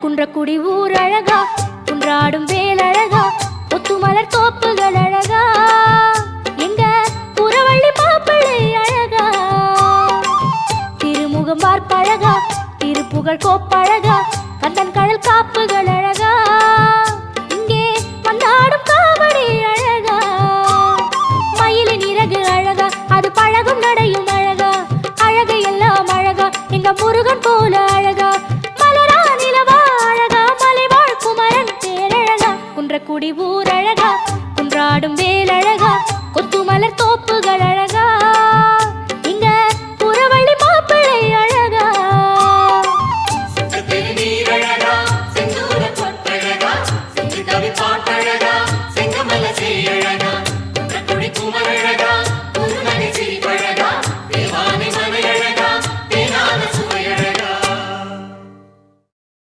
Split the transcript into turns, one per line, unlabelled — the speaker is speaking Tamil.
குன்றக்குடி ஊர் அழகா, குன்றாடும் வேல் அழகா, ஒத்துமலர் தோப்புகள் அழகா, எங்க புறவள்ளி மாப்பிள்ளை அழகா, திருமுகம் பார்ப்பழகா, திருப்புகழ் கோப்பழகா, கந்தன் கடல் காப்புகள் அழகா, இங்கே வந்தாடும் காவடி அழகா, மயிலின் இறகு அழகா, அது பழகும் நடையும் அழகா, அழகு எல்லாம் அழகா, எங்க முருகன் போல அழகா, குன்றக்குடி ஊர் அழகா, குன்றாடும் வேல் அழகா, கொத்துமலர்